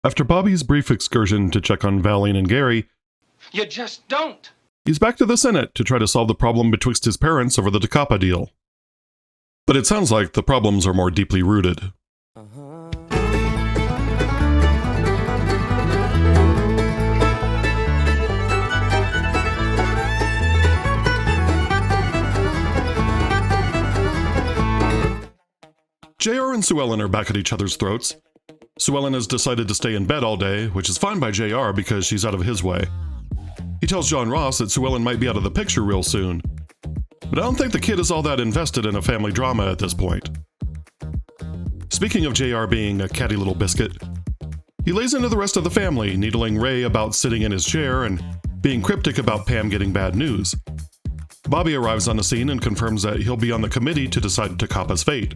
After Bobby's brief excursion to check on Valine and Gary, you just don't. He's back to the Senate to try to solve the problem betwixt his parents over the Takapa deal. But it sounds like the problems are more deeply rooted. JR and Sue Ellen are back at each other's throats. Sue Ellen has decided to stay in bed all day, which is fine by JR because she's out of his way. He tells John Ross that Sue Ellen might be out of the picture real soon. But I don't think the kid is all that invested in a family drama at this point. Speaking of JR being a catty little biscuit, he lays into the rest of the family, needling Ray about sitting in his chair and being cryptic about Pam getting bad news. Bobby arrives on the scene and confirms that he'll be on the committee to decide Takapa's fate.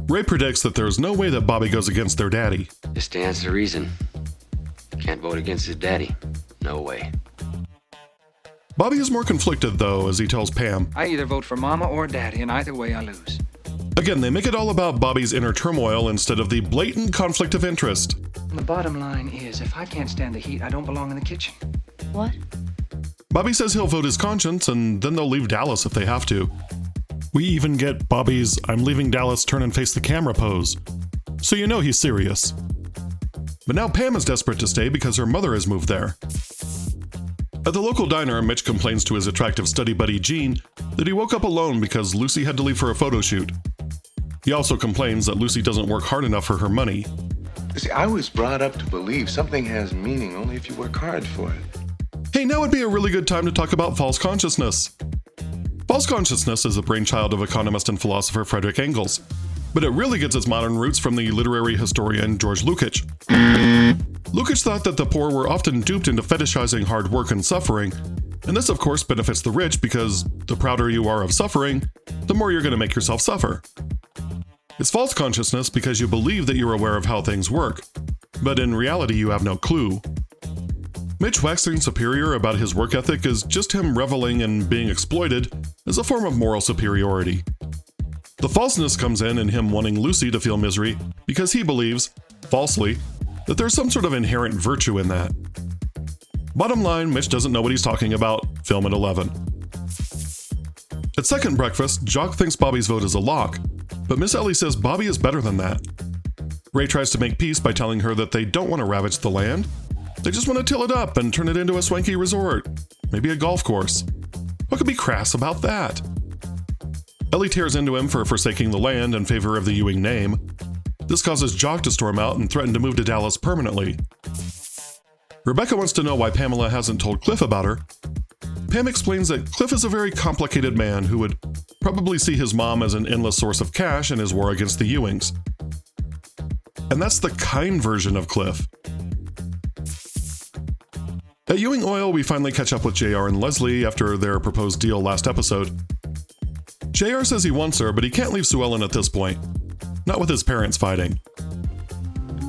Ray predicts that there's no way that Bobby goes against their daddy. Just stands to reason. Can't vote against his daddy. No way. Bobby is more conflicted, though, as he tells Pam, I either vote for Mama or Daddy, and either way I lose. Again, they make it all about Bobby's inner turmoil instead of the blatant conflict of interest. The bottom line is, if I can't stand the heat, I don't belong in the kitchen. What? Bobby says he'll vote his conscience, and then they'll leave Dallas if they have to. We even get Bobby's "I'm leaving Dallas, turn and face the camera" pose. So you know he's serious. But now Pam is desperate to stay because her mother has moved there. At the local diner, Mitch complains to his attractive study buddy Gene that he woke up alone because Lucy had to leave for a photo shoot. He also complains that Lucy doesn't work hard enough for her money. See, I was brought up to believe something has meaning only if you work hard for it. Hey, now would be a really good time to talk about false consciousness. False consciousness is the brainchild of economist and philosopher Frederick Engels, but it really gets its modern roots from the literary historian George Lukács. Lukács thought that the poor were often duped into fetishizing hard work and suffering, and this of course benefits the rich because the prouder you are of suffering, the more you're going to make yourself suffer. It's false consciousness because you believe that you're aware of how things work, but in reality you have no clue. Mitch waxing superior about his work ethic is just him reveling in being exploited as a form of moral superiority. The falseness comes in him wanting Lucy to feel misery because he believes, falsely, that there's some sort of inherent virtue in that. Bottom line, Mitch doesn't know what he's talking about. Film at 11. At second breakfast, Jock thinks Bobby's vote is a lock, but Miss Ellie says Bobby is better than that. Ray tries to make peace by telling her that they don't want to ravage the land. They just want to till it up and turn it into a swanky resort, maybe a golf course. What could be crass about that? Ellie tears into him for forsaking the land in favor of the Ewing name. This causes Jock to storm out and threaten to move to Dallas permanently. Rebecca wants to know why Pamela hasn't told Cliff about her. Pam explains that Cliff is a very complicated man who would probably see his mom as an endless source of cash in his war against the Ewings. And that's the kind version of Cliff. At Ewing Oil, we finally catch up with JR and Leslie after their proposed deal last episode. JR says he wants her, but he can't leave Sue Ellen at this point. Not with his parents fighting.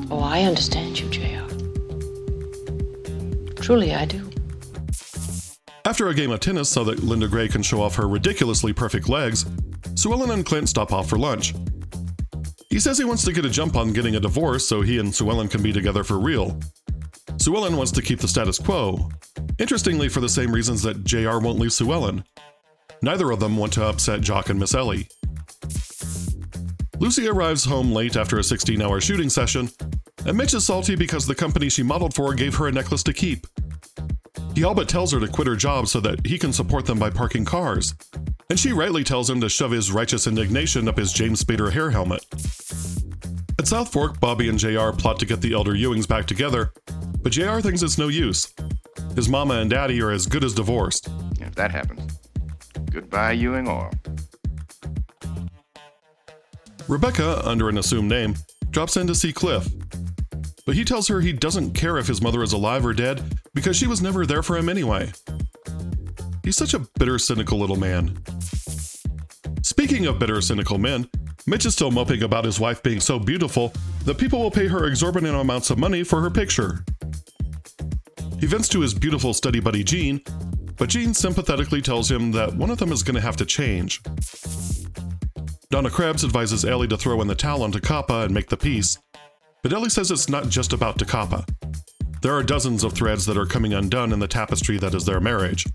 Oh, I understand you, JR. Truly, I do. After a game of tennis so that Linda Gray can show off her ridiculously perfect legs, Sue Ellen and Clint stop off for lunch. He says he wants to get a jump on getting a divorce so he and Sue Ellen can be together for real. Sue Ellen wants to keep the status quo, interestingly for the same reasons that JR won't leave Sue Ellen. Neither of them want to upset Jock and Miss Ellie. Lucy arrives home late after a 16-hour shooting session, and Mitch is salty because the company she modeled for gave her a necklace to keep. He all but tells her to quit her job so that he can support them by parking cars, and she rightly tells him to shove his righteous indignation up his James Spader hair helmet. At South Fork, Bobby and JR plot to get the elder Ewings back together, but JR thinks it's no use. His mama and daddy are as good as divorced. If that happens, goodbye Ewing Oil. Rebecca, under an assumed name, drops in to see Cliff. But he tells her he doesn't care if his mother is alive or dead because she was never there for him anyway. He's such a bitter, cynical little man. Speaking of bitter, cynical men, Mitch is still moping about his wife being so beautiful that people will pay her exorbitant amounts of money for her picture. He vents to his beautiful study buddy Gene, but Gene sympathetically tells him that one of them is going to have to change. Donna Krebbs advises Ellie to throw in the towel on Takapa and make the peace. But Ellie says it's not just about Takapa. There are dozens of threads that are coming undone in the tapestry that is their marriage.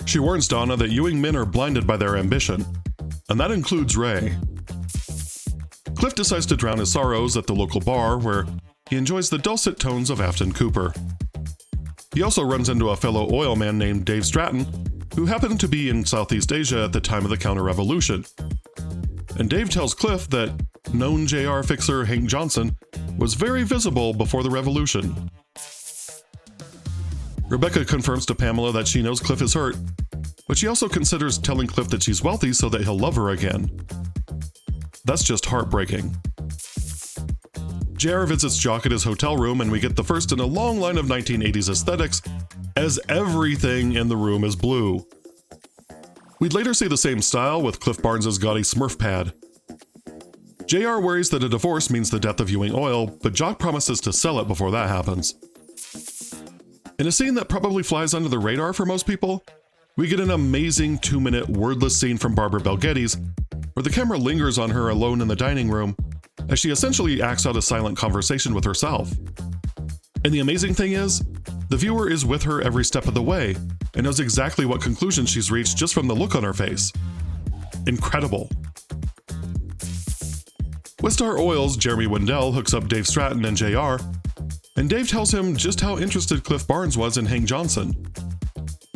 She warns Donna that Ewing men are blinded by their ambition, and that includes Ray. Cliff decides to drown his sorrows at the local bar where he enjoys the dulcet tones of Afton Cooper. He also runs into a fellow oil man named Dave Stratton, who happened to be in Southeast Asia at the time of the counter-revolution. And Dave tells Cliff that known JR fixer Hank Johnson was very visible before the revolution. Rebecca confirms to Pamela that she knows Cliff is hurt, but she also considers telling Cliff that she's wealthy so that he'll love her again. That's just heartbreaking. JR visits Jock at his hotel room, and we get the first in a long line of 1980s aesthetics, as everything in the room is blue. We'd later see the same style with Cliff Barnes' gaudy Smurf pad. JR worries that a divorce means the death of Ewing Oil, but Jock promises to sell it before that happens. In a scene that probably flies under the radar for most people, we get an amazing 2-minute wordless scene from Barbara Bel Geddes, where the camera lingers on her alone in the dining room, as she essentially acts out a silent conversation with herself. And the amazing thing is, the viewer is with her every step of the way, and knows exactly what conclusion she's reached just from the look on her face. Incredible. With Star Oil's Jeremy Wendell hooks up Dave Stratton and JR, and Dave tells him just how interested Cliff Barnes was in Hank Johnson.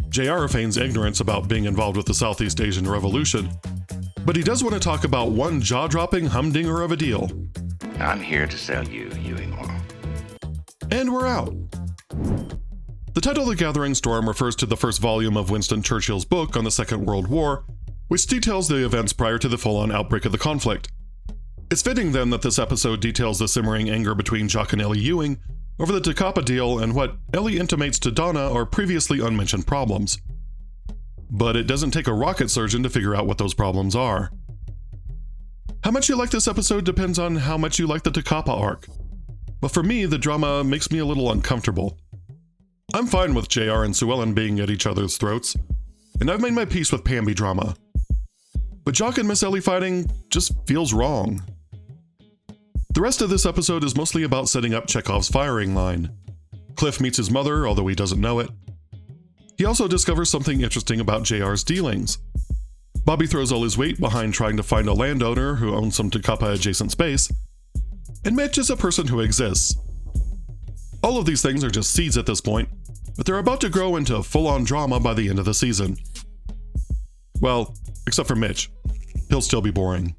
JR feigns ignorance about being involved with the Southeast Asian Revolution, but he does want to talk about one jaw-dropping humdinger of a deal. I'm here to sell you Ewing Oil. And we're out. The title The Gathering Storm refers to the first volume of Winston Churchill's book on the Second World War, which details the events prior to the full-on outbreak of the conflict. It's fitting then that this episode details the simmering anger between Jock and Ellie Ewing over the Takapa deal and what Ellie intimates to Donna are previously unmentioned problems. But it doesn't take a rocket surgeon to figure out what those problems are. How much you like this episode depends on how much you like the Takapa arc. But for me, the drama makes me a little uncomfortable. I'm fine with JR and Sue Ellen being at each other's throats, and I've made my peace with Pamby drama. But Jock and Miss Ellie fighting just feels wrong. The rest of this episode is mostly about setting up Chekhov's firing line. Cliff meets his mother, although he doesn't know it. He also discovers something interesting about JR's dealings. Bobby throws all his weight behind trying to find a landowner who owns some Takapa-adjacent space, and Mitch is a person who exists. All of these things are just seeds at this point, but they're about to grow into full-on drama by the end of the season. Well, except for Mitch. He'll still be boring.